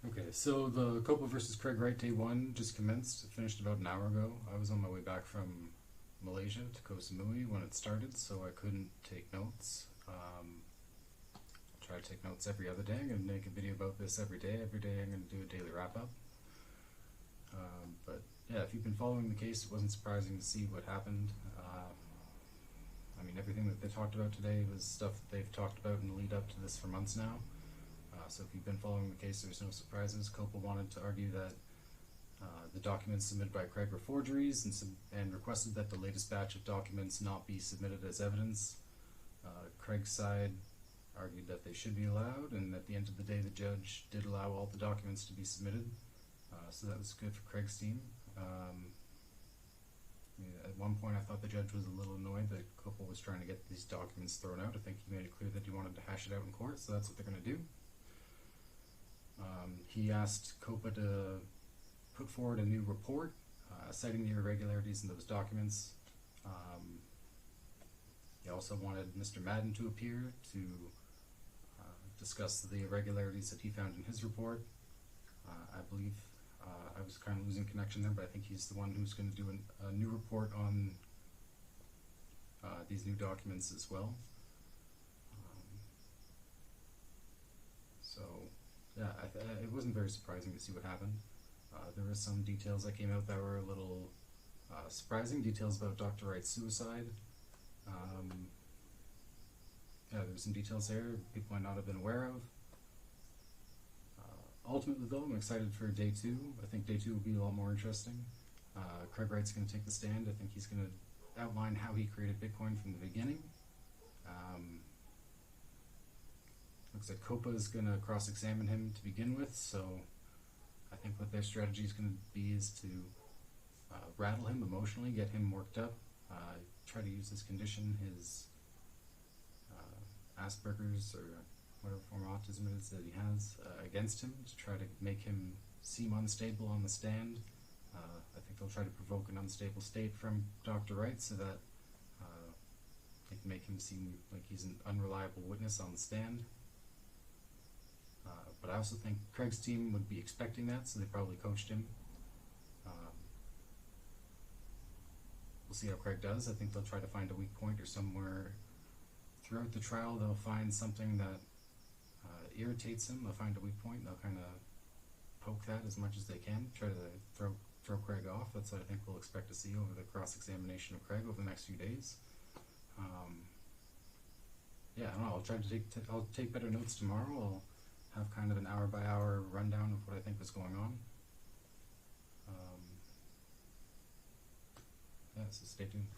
Okay, so the COPA versus Craig Wright day one just commenced. It finished about an hour ago. I was on my way back from Malaysia to Koh Samui when it started, so I couldn't take notes. I try to take notes every other day. I'm going to make a video about this every day. Every day I'm going to do a daily wrap up. But yeah, if you've been following the case, it wasn't surprising to see what happened. I mean, everything that they talked about today was stuff that they've talked about in the lead up to this for months now. So if you've been following the case, there's no surprises. COPA wanted to argue that the documents submitted by Craig were forgeries and requested that the latest batch of documents not be submitted as evidence. Craig's side argued that they should be allowed, and at the end of the day the judge did allow all the documents to be submitted. So that was good for Craig's team. At one point I thought the judge was a little annoyed that COPA was trying to get these documents thrown out. I think he made it clear that he wanted to hash it out in court, so that's what they're going to do. He asked COPA to put forward a new report citing the irregularities in those documents. He also wanted Mr. Madden to appear to discuss the irregularities that he found in his report. I believe I was kind of losing connection there, but I think he's the one who's going to do a new report on these new documents as well. So yeah, it wasn't very surprising to see what happened. There were some details that came out that were a little surprising, details about Dr. Wright's suicide. Yeah, there were some details there people might not have been aware of. Ultimately though, I'm excited for day two. I think day two will be a lot more interesting. Craig Wright's going to take the stand. I think he's going to outline how he created Bitcoin from the beginning. Looks like COPA is going to cross-examine him to begin with, so I think what their strategy is going to be is to rattle him emotionally, get him worked up, try to use his condition, his Asperger's or whatever form of autism it is that he has, against him, to try to make him seem unstable on the stand. I think they'll try to provoke an unstable state from Dr. Wright so that they can make him seem like he's an unreliable witness on the stand. But I also think Craig's team would be expecting that, so they probably coached him. We'll see how Craig does. I think they'll try to find a weak point, or somewhere throughout the trial they'll find something that irritates him. They'll find a weak point and they'll kind of poke that as much as they can, try to throw Craig off. That's what I think we'll expect to see over the cross-examination of Craig over the next few days. Yeah, I don't know. I'll try to I'll take better notes tomorrow. I'll have kind of an hour-by-hour rundown of what I think was going on. Yeah, so stay tuned.